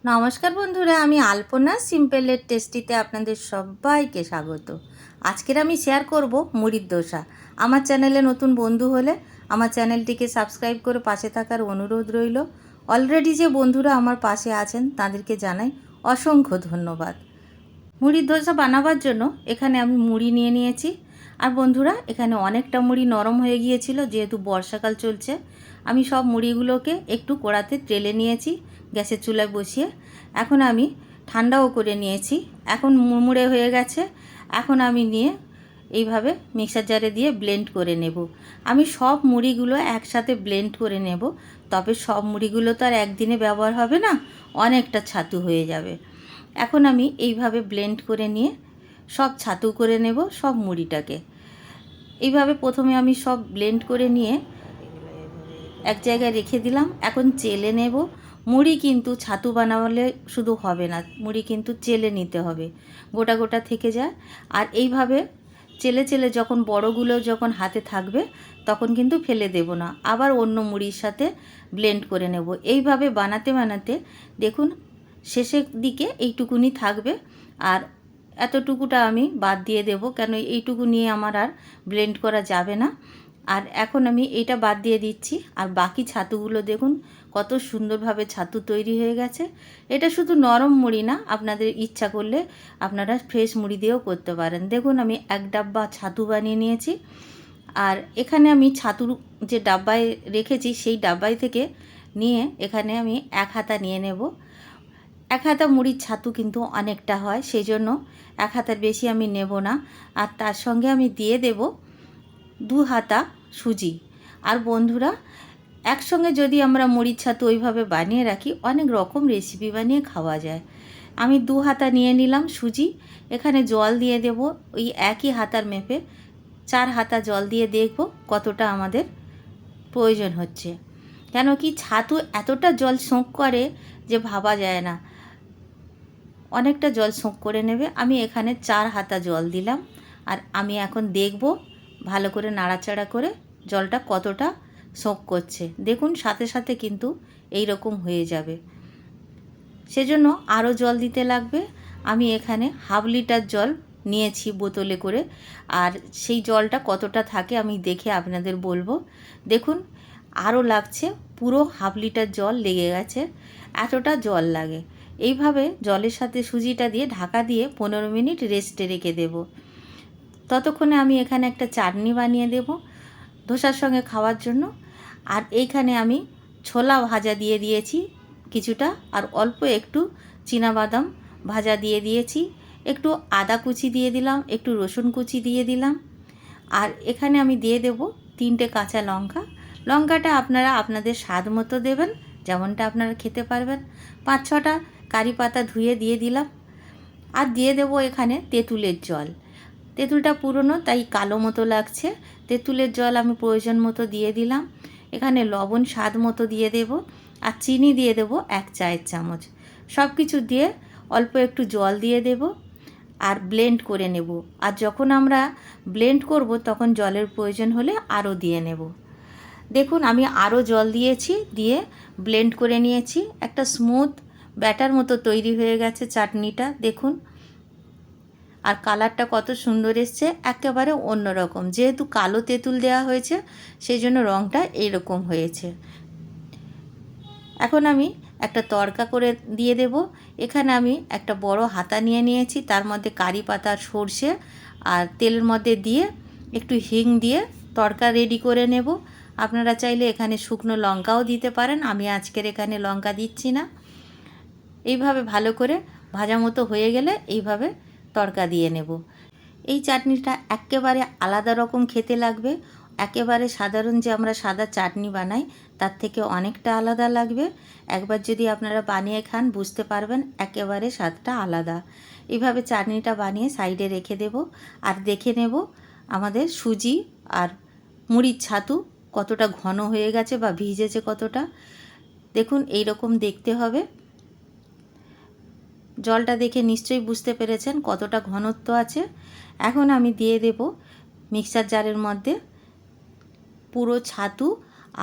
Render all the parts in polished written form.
নমস্কার বন্ধুরা, আমি আলপনা সিম্পলের টেস্টিতে আপনাদের সবাইকে স্বাগত। আজকের আমি শেয়ার করব মুড়ির দোসা। আমার চ্যানেলে নতুন বন্ধু হলে আমার চ্যানেলটিকে সাবস্ক্রাইব করে পাশে থাকার অনুরোধ রইল। অলরেডি যে বন্ধুরা আমার পাশে আছেন তাদেরকে জানাই অসংখ্য ধন্যবাদ। মুড়ির দোসা বানাবার জন্য এখানে আমি মুড়ি নিয়ে নিয়েছি। আর বন্ধুরা, এখানে অনেকটা মুড়ি নরম হয়ে গিয়েছিল, যেহেতু বর্ষাকাল চলছে। আমি সব মুড়িগুলোকে একটু কড়াতে তেলে নিয়েছি, গ্যাসের চুলায় বসিয়ে। এখন আমি ঠান্ডাও করে নিয়েছি। এখন মুড়মুড়ে হয়ে গেছে। এখন আমি নিয়ে এইভাবে মিক্সার জারে দিয়ে ব্লেন্ড করে নেব। আমি সব মুড়িগুলো একসাথে ব্লেন্ড করে নেব, তবে সব মুড়িগুলো তো আর একদিনে ব্যবহার হবে না, অনেকটা ছাতু হয়ে যাবে। এখন আমি এইভাবে ব্লেন্ড করে নিয়ে সব ছাতু করে নেব সব মুড়িটাকে। এইভাবে প্রথমে আমি সব ব্লেন্ড করে নিয়ে এক জায়গায় রেখে দিলাম। এখন চেলে নেব। মুড়ি কিন্তু ছাতু বানালে শুধু হবে না, মুড়ি কিন্তু চেলে নিতে হবে, গোটা গোটা থেকে যায়। আর এইভাবে চেলে চেলে যখন বড়গুলো যখন হাতে থাকবে তখন কিন্তু ফেলে দেব না, আবার অন্য মুড়ির সাথে ব্লেন্ড করে নেব। এইভাবে বানাতে বানাতে দেখুন শেষের দিকে এইটুকুনি থাকবে, আর এতটুকুটা আমি বাদ দিয়ে দেব, কেন এইটুকু নিয়ে আমার আর ব্লেন্ড করা যাবে না। আর এখন আমি এইটা বাদ দিয়ে দিচ্ছি। আর বাকি ছাতুগুলো দেখুন কত সুন্দরভাবে ছাতু তৈরি হয়ে গেছে। এটা শুধু নরম মুড়ি না, আপনাদের ইচ্ছা করলে আপনারা ফ্রেশ মুড়ি দিয়েও করতে পারেন। দেখুন আমি এক ডাব্বা ছাতু বানিয়ে নিয়েছি। আর এখানে আমি ছাতুর যে ডাব্বায় রেখেছি সেই ডাব্বাই থেকে নিয়ে এখানে আমি এক হাতা নিয়ে নেব। এক হাতা মুড়ির ছাতু কিন্তু অনেকটা হয়, সেই জন্য এক হাতার বেশি আমি নেব না। আর তার সঙ্গে আমি দিয়ে দেব 2 হাতা সুজি। আর বন্ধুরা, একসঙ্গে যদি আমরা মুড়ির ছাতু ওইভাবে বানিয়ে রাখি, অনেক রকম রেসিপি বানিয়ে খাওয়া যায়। আমি 2 হাতা নিয়ে নিলাম সুজি। এখানে জল দিয়ে দেব ওই একই হাতার মেপে 4 হাতা জল দিয়ে দেখব কতটা আমাদের প্রয়োজন হচ্ছে। কেন কি ছাতু এতটা জল সোঁক করে যে ভাবা যায় না, অনেকটা জল সোঁক করে নেবে। আমি এখানে 4 হাতা জল দিলাম। আর আমি এখন দেখব ভালো করে নাড়াচাড়া করে জলটা কতটা সোঁক করছে। দেখুন সাথে সাথে কিন্তু এই রকম হয়ে যাবে, সেজন্য আরও জল দিতে লাগবে। আমি এখানে হাফ লিটার জল নিয়েছি বোতলে করে, আর সেই জলটা কতটা থাকে আমি দেখে আপনাদের বলবো। দেখুন আরও লাগছে, পুরো হাফ লিটার জল লেগে গেছে, এতটা জল লাগে। এইভাবে জলের সাথে সুজিটা দিয়ে ঢাকা দিয়ে 15 মিনিট রেস্টে রেখে দেব। ততক্ষণে আমি এখানে একটা চাটনি বানিয়ে দেব ধোসার সঙ্গে খাওয়ার জন্য। আর এইখানে আমি ছোলা ভাজা দিয়ে দিয়েছি কিছুটা, আর অল্প একটু চীনাবাদাম ভাজা দিয়ে দিয়েছি, একটু আদা কুচি দিয়ে দিলাম, একটু রসুন কুচি দিয়ে দিলাম। আর এখানে আমি দিয়ে দেব 3টে কাঁচা লঙ্কা। লঙ্কাটা আপনারা আপনাদের স্বাদ মতো দেবেন, যেমনটা আপনারা খেতে পারবেন। 5-6টা কারি পাতা ধুয়ে দিয়ে দিলাম। আর দিয়ে দেব এখানে তেঁতুলের জল। তেঁতুলটা পুরনো তাই কালো মতো লাগছে, তেঁতুলের জল আমি প্রয়োজন মতো দিয়ে দিলাম। এখানে লবণ স্বাদ মতো দিয়ে দেব, আর চিনি দিয়ে দেব 1 চায়ের চামচ। সব কিছু দিয়ে অল্প একটু জল দিয়ে দেব আর ব্লেন্ড করে নেব। আর যখন আমরা ব্লেন্ড করব তখন জলের প্রয়োজন হলে আরও দিয়ে নেব। দেখুন আমি আরও জল দিয়েছি, দিয়ে ব্লেন্ড করে নিয়েছি। একটা স্মুথ ব্যাটার মতো তৈরি হয়ে গেছে চাটনিটা, দেখুন। আর কালারটা কত সুন্দর এসছে, একেবারে অন্যরকম। যেহেতু কালো তেঁতুল দেওয়া হয়েছে সেই জন্য রঙটা এইরকম হয়েছে। এখন আমি একটা তড়কা করে দিয়ে দেব। এখানে আমি একটা বড় হাতা নিয়ে নিয়েছি, তার মধ্যে কারি পাতা, সর্ষে আর তেলের মধ্যে দিয়ে একটু হিং দিয়ে তড়কা রেডি করে নেব। আপনারা চাইলে এখানে শুকনো লঙ্কাও দিতে পারেন, আমি আজকের এখানে লঙ্কা দিচ্ছি না। এইভাবে ভালো করে ভাজা মতো হয়ে গেলে এইভাবে তড়কা দিয়ে নেব। এই চাটনিটা একেবারে আলাদা রকম খেতে লাগবে, একেবারে সাধারণ যে আমরা সাদা চাটনি বানাই তার থেকে অনেকটা আলাদা লাগবে। একবার যদি আপনারা বানিয়ে খান বুঝতে পারবেন একেবারে স্বাদটা আলাদা। এইভাবে চাটনিটা বানিয়ে সাইডে রেখে দেব। আর দেখে নেব আমাদের সুজি আর মুড়ির ছাতু কতটা ঘন হয়ে গেছে বা ভিজেছে কতটা। দেখুন এই রকম দেখতে হবে। জলটা দেখে নিশ্চয়ই বুঝতে পেরেছেন কতটা ঘনত্ব আছে। এখন আমি দিয়ে দেব মিক্সার জারের মধ্যে পুরো ছাতু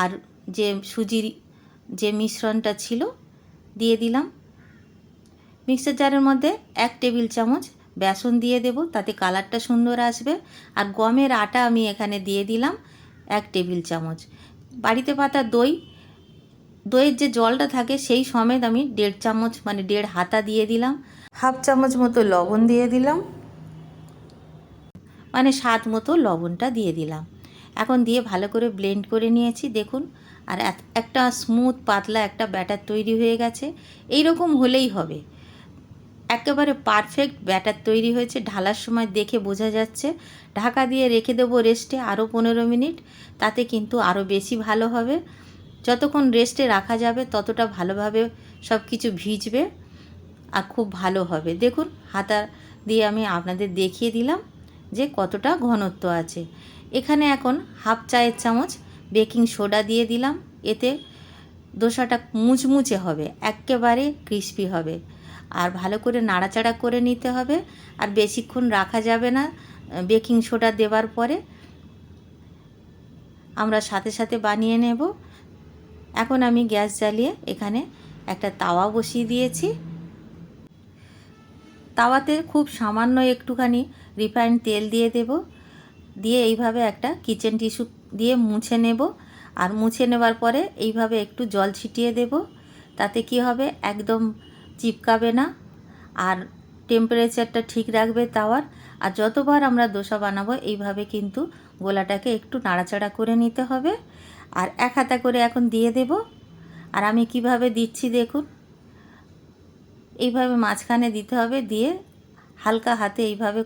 আর যে সুজির যে মিশ্রণটা ছিল দিয়ে দিলাম। মিক্সার জারের মধ্যে 1 টেবিল চামচ বেসন দিয়ে দেব, তাতে কালারটা সুন্দর আসবে। আর গমের আটা আমি এখানে দিয়ে দিলাম 1 টেবিল চামচ। বাড়িতে পাতা দইয়ের যে জলটা থাকে সেই সমেত আমি 1.5 চামচ মানে 1.5 হাতা দিয়ে দিলাম। হাফ চামচ মতো লবণ দিয়ে দিলাম, মানে স্বাদ মতো লবণটা দিয়ে দিলাম। এখন দিয়ে ভালো করে ব্লেন্ড করে নিয়েছি দেখুন। আর একটা স্মুথ পাতলা একটা ব্যাটার তৈরি হয়ে গেছে। এই রকম হলেই হবে। একেবারে পারফেক্ট ব্যাটার তৈরি হয়েছে, ঢালার সময় দেখে বোঝা যাচ্ছে। ঢাকা দিয়ে রেখে দেবো রেস্টে আরও 15 মিনিট, তাতে কিন্তু আরও বেশি ভালো হবে। যতক্ষণ রেস্টে রাখা যাবে ততটা ভালোভাবে সব কিছু ভিজবে আর খুব ভালো হবে। দেখুন হাতা দিয়ে আমি আপনাদের দেখিয়ে দিলাম যে কতটা ঘনত্ব আছে। এখানে এখন হাফ চায়ের চামচ বেকিং সোডা দিয়ে দিলাম, এতে দোসাটা মুচমুচে হবে, একেবারে ক্রিস্পি হবে। আর ভালো করে নাড়াচাড়া করে নিতে হবে, আর বেশিক্ষণ রাখা যাবে না। বেকিং সোডা দেওয়ার পরে আমরা সাথে সাথে বানিয়ে নেব। এখন আমি গ্যাস জ্বালিয়ে এখানে একটা তাওয়া বসিয়ে দিয়েছি। তাওয়াতে খুব সামান্য একটুখানি রিফাইন্ড তেল দিয়ে দেব, দিয়ে এইভাবে একটা কিচেন টিস্যু দিয়ে মুছে নেব। আর মুছে নেবার পরে এইভাবে একটু জল ছিটিয়ে দেব, তাতে কি হবে একদম চিপকাবে না আর টেম্পারেচারটা ঠিক রাখবে তাওয়ার। আর যতবার আমরা দোসা বানাবো এইভাবে কিন্তু গোলাটাকে একটু নাড়াচাড়া করে নিতে হবে। আর 1 হাতা করে এখন দিয়ে দেব। আর আমি কিভাবে দিচ্ছি দেখুন, এইভাবে মাঝখানে দিতে হবে, দিয়ে হালকা হাতে এইভাবে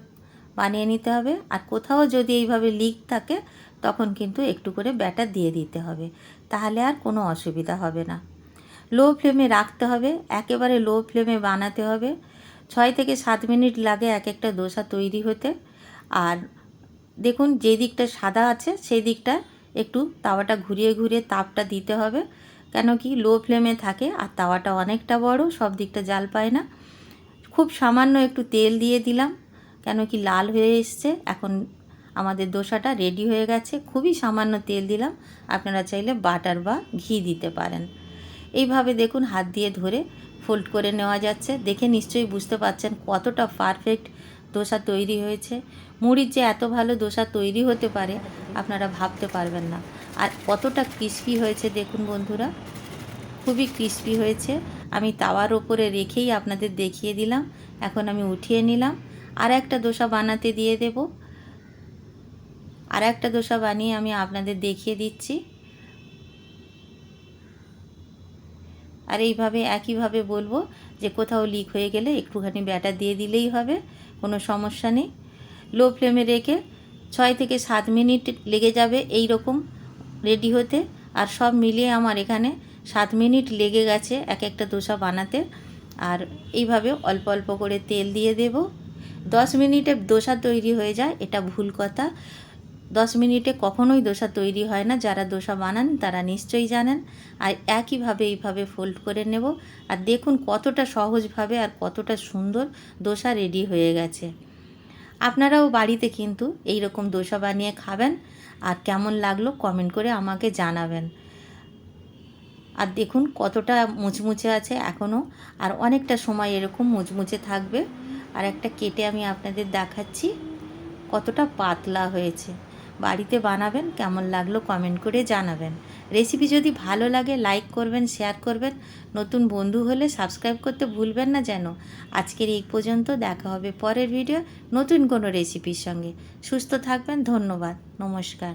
বানিয়ে নিতে হবে। আর কোথাও যদি এইভাবে লিক থাকে তখন কিন্তু একটু করে ব্যাটার দিয়ে দিতে হবে, তাহলে আর কোনো অসুবিধা হবে না। লো ফ্লেমে রাখতে হবে, একেবারে লো ফ্লেমে বানাতে হবে। 6 থেকে 7 মিনিট লাগে এক একটা দোসা তৈরি হতে। আর দেখুন যে দিকটা সাদা আছে সেই দিকটা একটু তাওয়াটা ঘুরিয়ে ঘুরিয়ে তাপটা দিতে হবে, কেন কি লো ফ্লেমে থাকে আর তাওয়াটা অনেকটা বড়, সব দিকটা জাল পায় না। খুব সামান্য একটু তেল দিয়ে দিলাম, কেন কি লাল হয়ে এসছে। এখন আমাদের দোসাটা রেডি হয়ে গেছে। খুবই সামান্য তেল দিলাম, আপনারা চাইলে বাটার বা ঘি দিতে পারেন। এইভাবে দেখুন হাত দিয়ে ধরে ফোল্ড করে নেওয়া যাচ্ছে। দেখে নিশ্চয়ই বুঝতে পারছেন কতটা পারফেক্ট দোসা তৈরি হয়েছে। মুড়ির যে এত ভালো দোসা তৈরি হতে পারে আপনারা ভাবতে পারবেন না। আর কতটা ক্রিস্পি হয়েছে দেখুন বন্ধুরা, খুবই ক্রিস্পি হয়েছে। আমি তাওয়ার ওপরে রেখেই আপনাদের দেখিয়ে দিলাম। এখন আমি উঠিয়ে নিলাম, আর একটা দোসা বানাতে দিয়ে দেব। আর একটা দোসা বানিয়ে আমি আপনাদের দেখিয়ে দিচ্ছি। আর এইভাবে একইভাবে বলবো যে কোথাও লিক হয়ে গেলে একটুখানি ব্যাটার দিয়ে দিলেই হবে, কোনো সমস্যা নেই। লো ফ্লেমে রেখে 6 থেকে 7 মিনিট লেগে যাবে এই রকম রেডি হতে। আর সব মিলিয়ে আমার এখানে 7 মিনিট লেগে গেছে এক একটা দোসা বানাতে। আর এইভাবে অল্প অল্প করে তেল দিয়ে দেব। 10 মিনিটে দোসা তৈরি হয়ে যায়, এটা ভুল কথা। 10 মিনিটে কখনোই দোসা তৈরি হয় না, যারা দোসা বানান তারা নিশ্চয়ই জানেন। আর একইভাবে এইভাবে ফোল্ড করে নেব। আর দেখুন কতটা সহজভাবে আর কতটা সুন্দর দোসা রেডি হয়ে গেছে। আপনারাও বাড়িতে কিন্তু এই রকম দোসা বানিয়ে খাবেন, আর কেমন লাগলো কমেন্ট করে আমাকে জানাবেন। আর দেখুন কতটা মুচমুচে আছে এখনও, আর অনেকটা সময় এরকম মুচমুচে থাকবে। আর একটা কেটে আমি আপনাদের দেখাচ্ছি কতটা পাতলা হয়েছে। বাড়িতে বানাবেন, কেমন লাগলো কমেন্ট করে জানাবেন। রেসিপি যদি ভালো লাগে লাইক করবেন, শেয়ার করবেন। নতুন বন্ধু হলে সাবস্ক্রাইব করতে ভুলবেন না যেন। আজকের এই পর্যন্ত, দেখা হবে পরের ভিডিও নতুন কোনো রেসিপির সঙ্গে। সুস্থ থাকবেন, ধন্যবাদ, নমস্কার।